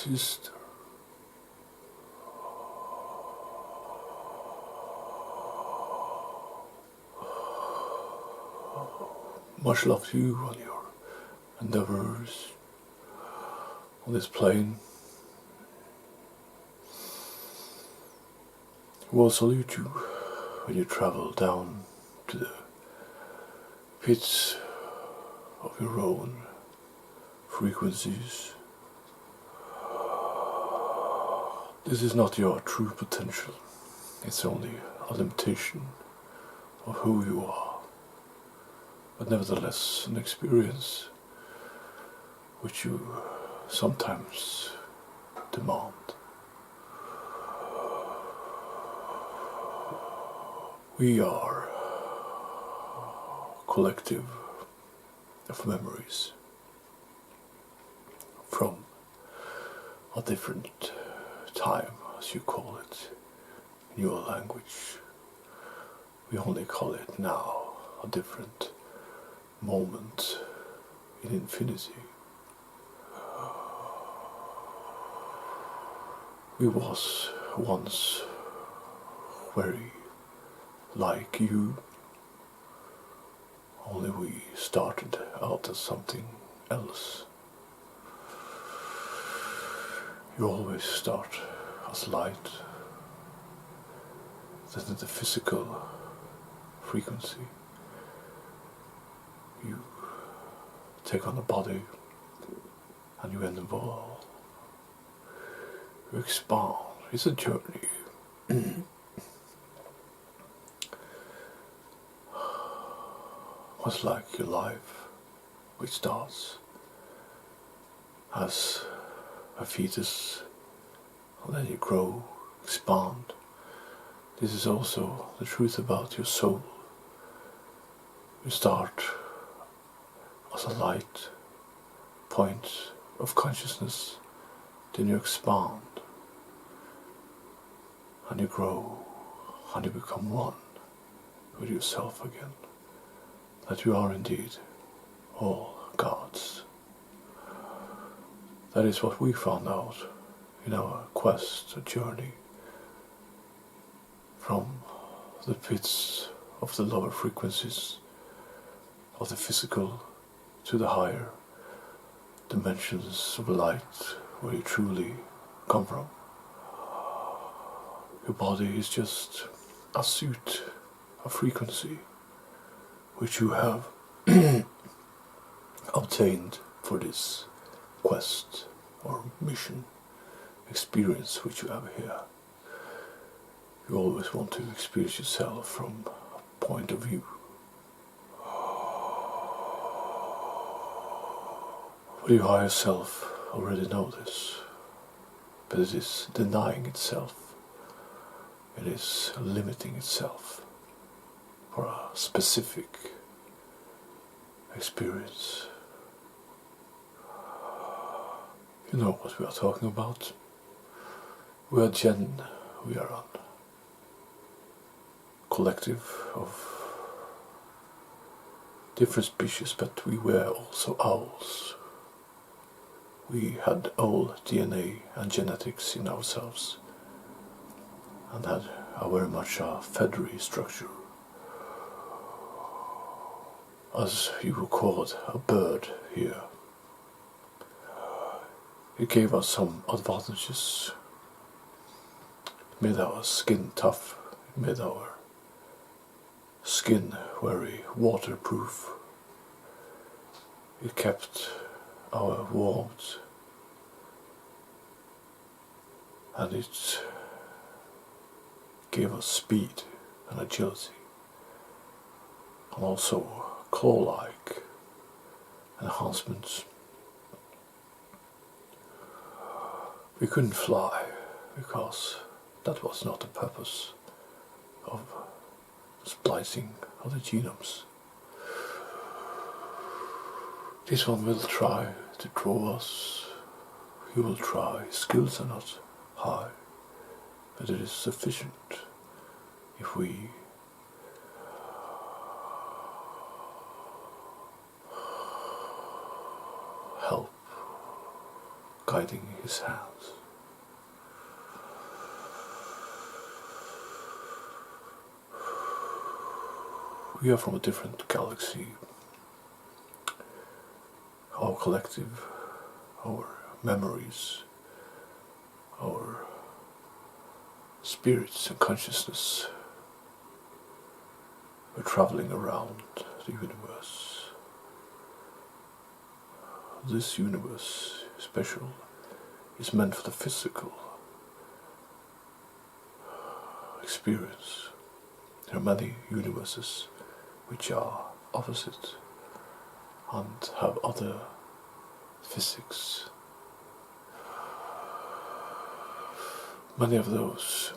exist. Much love to you on your endeavors on this plane. We will salute you when you travel down to the pits of your own frequencies. This is not your true potential. It's only a limitation of who you are, but nevertheless an experience which you sometimes demand. We are a collective of memories from a different time, as you call it in your language. We only call it now a different moment in infinity. We was once very like you, only we started out as something else. You always start as light, then in the physical frequency you take on a body and you evolve, you expand. It's a journey. Much like your life, which starts as a fetus, and then you grow, expand. This is also the truth about your soul. You start as a light point of consciousness, then you expand, and you grow, and you become one with yourself again. That you are indeed all gods. That is what we found out in our quest, a journey from the pits of the lower frequencies of the physical to the higher dimensions of light where you truly come from. Your body is just a suit, a frequency which you have obtained for this quest or mission, experience which you have here. You always want to experience yourself from a point of view. But your higher self already know this, but it is denying itself. It is limiting itself for a specific experience. You know what we are talking about. We are Jehn. We are a collective of different species, but we were also owls. We had owl DNA and genetics in ourselves, and had a very much a feathery structure. As you would call it, a bird here. It gave us some advantages. It made our skin tough. It made our skin very waterproof. It kept our warmth, and it gave us speed and agility, and also claw-like enhancements. We couldn't fly because that was not the purpose of splicing of the genomes. This one will try to draw us. He will try. Skills are not high, but it is sufficient if we help guiding his hands. We are from a different galaxy. Our collective, our memories, our spirits and consciousness are traveling around the universe. This universe, special, is meant for the physical experience. There are many universes which are opposite and have other physics. Many of those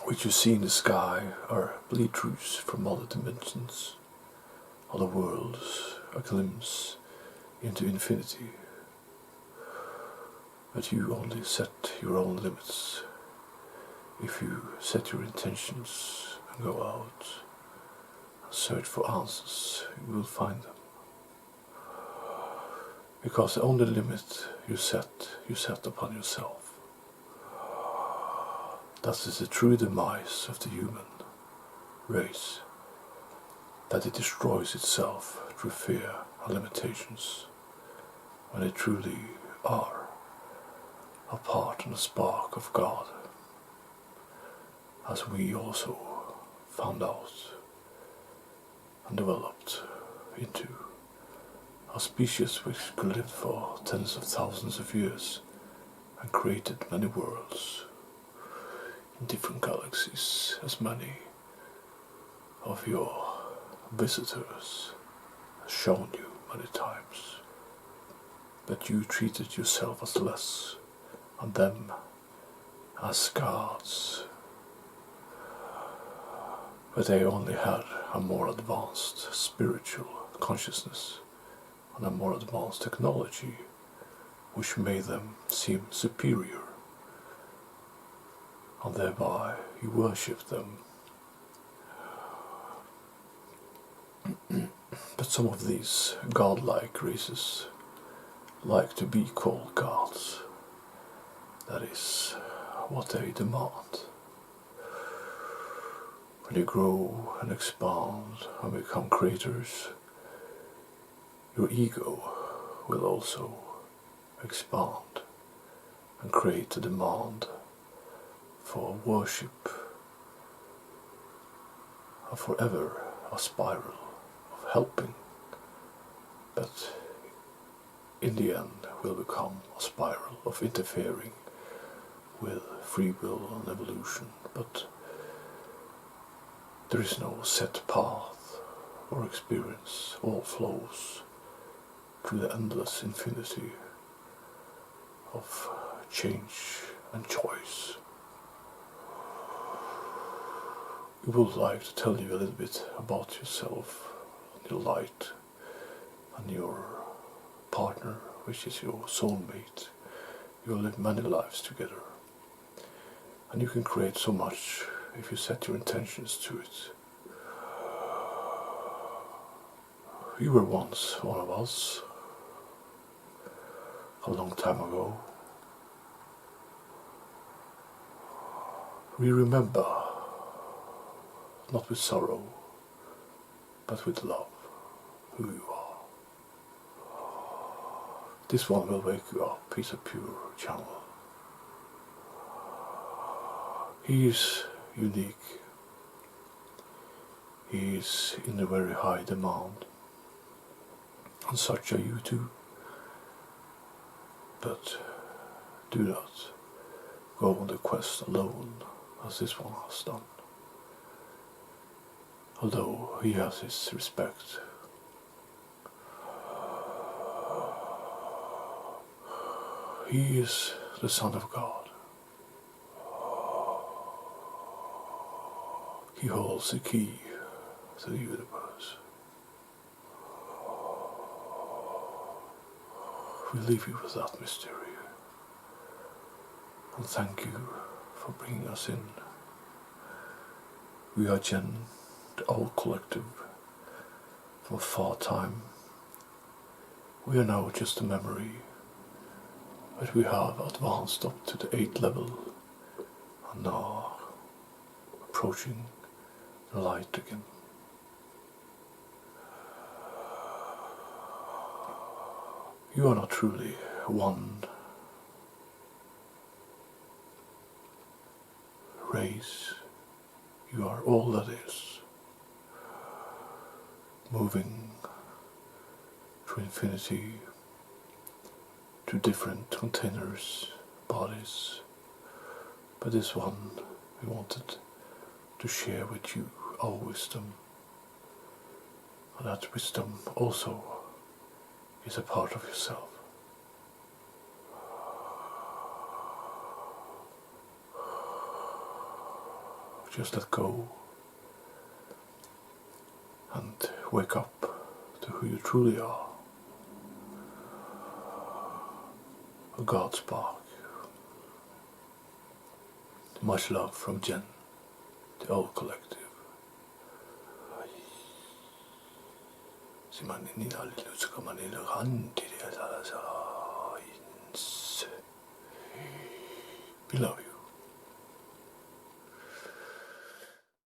which you see in the sky are bleed-throughs from other dimensions, other worlds, a glimpse into infinity. But you only set your own limits. If you set your intentions and go out and search for answers, you will find them. Because the only limit you set upon yourself. That is the true demise of the human race, that it destroys itself through fear and limitations, when they truly are a part and a spark of God, as we also found out and developed into a species which could live for tens of thousands of years and created many worlds in different galaxies, as many of your visitors have shown you many times. But you treated yourself as less and them as gods. But they only had a more advanced spiritual consciousness and a more advanced technology which made them seem superior, and thereby you worshipped them. But some of these godlike races like to be called gods. That is what they demand. When you grow and expand and become creators, your ego will also expand and create a demand for worship, and forever a spiral of helping, but in the end will become a spiral of interfering with free will and evolution. But there is no set path or experience. All flows through the endless infinity of change and choice. We would like to tell you a little bit about yourself, your light, and your partner, which is your soulmate. You will live many lives together, and you can create so much if you set your intentions to it. You were once one of us, a long time ago. We remember, not with sorrow, but with love, who you are. This one will wake you up. He's a pure channel. He is unique. He is in a very high demand, and such are you too. But do not go on the quest alone, as this one has done. Although he has his respect. He is the Son of God. He holds the key to the universe. We leave you with that mystery. And thank you for bringing us in. We are Jehn, the old collective, from a far time. We are now just a memory But we have advanced up to the 8th level and now approaching the light again. You are not truly one race. You are all that is, moving through infinity to different containers, bodies. But this one we wanted to share with you our wisdom. And that wisdom also is a part of yourself. Just let go and wake up to who you truly are. A God spark. Much love from Jehn, the old collective. We love you.